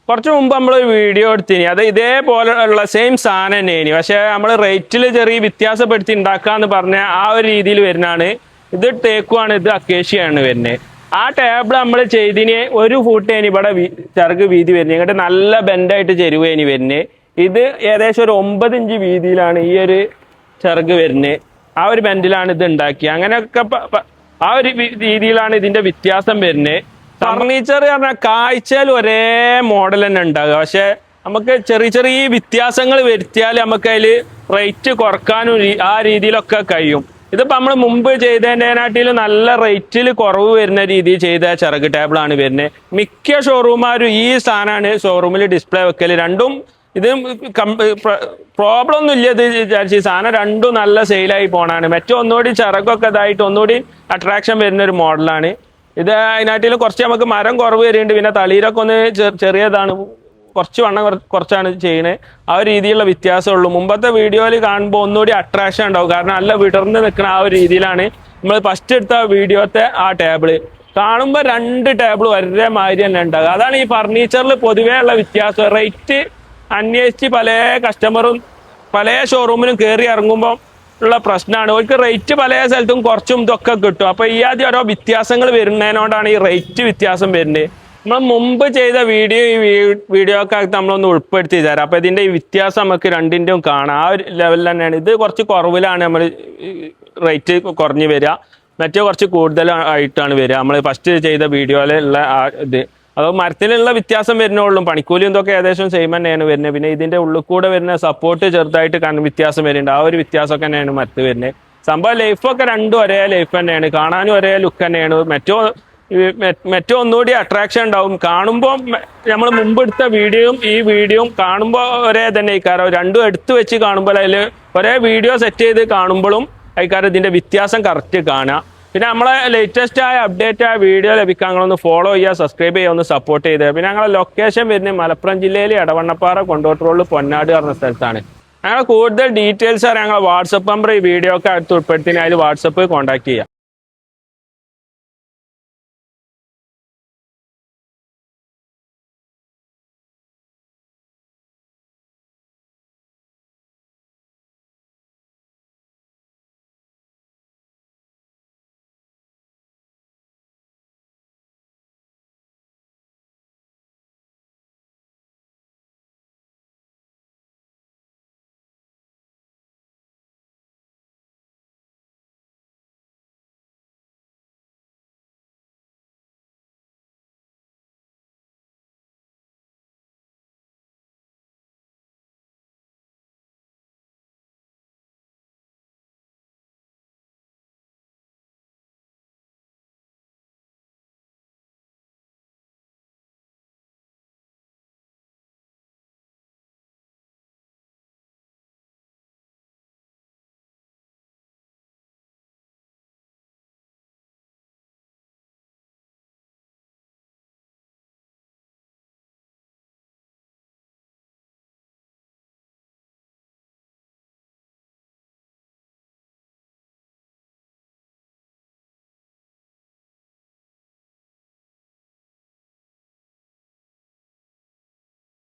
കുറച്ച് മുമ്പ് നമ്മൾ വീഡിയോ എടുത്തിന് അത് ഇതേപോലെയുള്ള സെയിം സാധനം തന്നെയാണ്. പക്ഷെ നമ്മൾ റേറ്റിൽ ചെറിയ വ്യത്യാസപ്പെടുത്തി ഉണ്ടാക്കാന്ന് പറഞ്ഞ ആ ഒരു രീതിയിൽ വരുന്നതാണ്. ഇത് തേക്കുവാണ്, ഇത് അക്കേഷ്യയാണ് വരുന്നത്. ആ ടേബിൾ നമ്മൾ ചെയ്തിന് 1 ഫൂട്ടേന് ഇവിടെ ചെറുക് വീതി വരുന്നത്. ഇങ്ങോട്ട് നല്ല ബെൻഡായിട്ട് ചെരുവേനി വരുന്നത്. ഇത് ഏകദേശം ഒരു 9 ഇഞ്ച് വീതിയിലാണ് ഈ ഒരു ചെറുക് വരുന്നത്. ആ ഒരു ബെൻഡിലാണ് ഇത് ഉണ്ടാക്കിയത്. അങ്ങനെയൊക്കെ ആ ഒരു രീതിയിലാണ് ഇതിന്റെ വ്യത്യാസം വരുന്നത്. ഫർണിച്ചർ പറഞ്ഞാൽ കാഴ്ചയിൽ ഒരേ മോഡൽ തന്നെ ഉണ്ടാകുക. പക്ഷെ നമുക്ക് ചെറിയ ചെറിയ വ്യത്യാസങ്ങൾ വരുത്തിയാൽ നമുക്ക് അതിൽ റേറ്റ് കുറക്കാനും ആ രീതിയിലൊക്കെ കഴിയും. ഇതിപ്പോൾ നമ്മൾ മുമ്പ് ചെയ്തതിനാട്ടിൽ നല്ല റേറ്റിൽ കുറവ് വരുന്ന രീതിയിൽ ചെയ്ത ചിറക് ടേബിളാണ് വരുന്നത്. മിക്ക ഷോറൂമാരും ഈ സാധനമാണ് ഷോറൂമിൽ ഡിസ്പ്ലേ വെക്കൽ. രണ്ടും ഇത് പ്രോബ്ലം ഒന്നും ഇല്ല. ഇത് വിചാരിച്ച് സാധനം രണ്ടും നല്ല സെയിലായി പോണാണ്. മറ്റേ ഒന്നുകൂടി ചിറകൊക്കെ ഇതായിട്ട് ഒന്നുകൂടി അട്രാക്ഷൻ വരുന്ന ഒരു മോഡലാണ് ഇത്. അതിനാട്ടിൽ കുറച്ച് നമുക്ക് മരം കുറവ് വരുന്നുണ്ട്. പിന്നെ തളിരൊക്കെ ഒന്ന് ചെറിയതാണ്, കുറച്ച് വണ്ണം കുറച്ചാണ് ചെയ്യുന്നത്. ആ ഒരു രീതിയിലുള്ള വ്യത്യാസമുള്ളൂ. മുമ്പത്തെ വീഡിയോയിൽ കാണുമ്പോൾ ഒന്നുകൂടി അട്രാക്ഷൻ ഉണ്ടാവും. കാരണം നല്ല വിടർന്ന് നിൽക്കുന്ന ആ ഒരു രീതിയിലാണ് നമ്മൾ ഫസ്റ്റ് എടുത്ത വീഡിയോത്തെ ആ ടേബിള്. കാണുമ്പോൾ 2 ടേബിൾ ഒരേ മാതിരി തന്നെ ഉണ്ടാകുക. അതാണ് ഈ ഫർണിച്ചറിൽ പൊതുവേ ഉള്ള വ്യത്യാസം. റേറ്റ് അന്വേഷിച്ച് പല കസ്റ്റമറും പല ഷോറൂമിലും കയറി ഇറങ്ങുമ്പോൾ ഉള്ള പ്രശ്നമാണ്. അവർക്ക് റേറ്റ് പല സ്ഥലത്തും കുറച്ചും ഇതൊക്കെ കിട്ടും. അപ്പൊ ഈ ആദ്യം ഓരോ വ്യത്യാസങ്ങൾ വരുന്നതിനോടാണ് ഈ റേറ്റ് വ്യത്യാസം വരുന്നത്. നമ്മൾ മുമ്പ് ചെയ്ത വീഡിയോ ഒക്കെ നമ്മളൊന്ന് ഉൾപ്പെടുത്തി തരാം. അപ്പൊ ഇതിന്റെ ഈ വ്യത്യാസം നമുക്ക് രണ്ടിൻ്റെയും കാണാം. ആ ഒരു ലെവലിൽ തന്നെയാണ്. ഇത് കുറച്ച് കുറവിലാണ് നമ്മൾ റേറ്റ് കുറഞ്ഞ് വരിക, മറ്റേ കുറച്ച് കൂടുതലായിട്ടാണ് വരിക. നമ്മൾ ഫസ്റ്റ് ചെയ്ത വീഡിയോയിലുള്ള ആ ഇത് അത് മരത്തിലുള്ള വ്യത്യാസം വരുന്നുള്ളൂ. പണിക്കൂലി എന്തൊക്കെ ഏകദേശം സെയിം തന്നെയാണ് വരുന്നത്. പിന്നെ ഇതിന്റെ ഉള്ളിൽ കൂടെ വരുന്ന സപ്പോർട്ട് ചെറുതായിട്ട് വ്യത്യാസം വരുന്നുണ്ട്. ആ ഒരു വ്യത്യാസമൊക്കെ തന്നെയാണ് മരത്ത് വരുന്നത്. സംഭവം ലൈഫൊക്കെ രണ്ടും ഒരേ ലൈഫ് തന്നെയാണ്, കാണാനും ഒരേ ലുക്ക് തന്നെയാണ്. മറ്റോ ഒന്നുകൂടി അട്രാക്ഷൻ ഉണ്ടാവും. കാണുമ്പോൾ നമ്മൾ മുമ്പ് എടുത്ത വീഡിയോയും ഈ വീഡിയോയും കാണുമ്പോൾ ഒരേ തന്നെ ഇക്കാരം. രണ്ടും എടുത്തു വെച്ച് കാണുമ്പോൾ അതിൽ ഒരേ വീഡിയോ സെറ്റ് ചെയ്ത് കാണുമ്പോഴും ഇക്കാരം ഇതിന്റെ വ്യത്യാസം കറക്റ്റ് കാണാം. പിന്നെ നമ്മളെ ലേറ്റസ്റ്റ് ആയ അപ്ഡേറ്റ് ആയ വീഡിയോ ലഭിക്കാൻ നിങ്ങളൊന്ന് ഫോളോ ചെയ്യുക, സബ്സ്ക്രൈബ് ചെയ്യുക, ഒന്ന് സപ്പോർട്ട് ചെയ്ത്. പിന്നെ ഞങ്ങളെ ലൊക്കേഷൻ വരുന്നത് മലപ്പുറം ജില്ലയിൽ എടവണ്ണപ്പാറ കൊണ്ടോട്ട് റോഡ് പൊന്നാട് പറഞ്ഞ സ്ഥലത്താണ്. ഞങ്ങൾ കൂടുതൽ ഡീറ്റെയിൽസ് ഞങ്ങൾ വാട്സപ്പ് നമ്പർ ഈ വീഡിയോ ഒക്കെ അടുത്ത് ഉൾപ്പെടുത്തി അതിൽ വാട്സപ്പ് കോൺടാക്ട് ചെയ്യുക.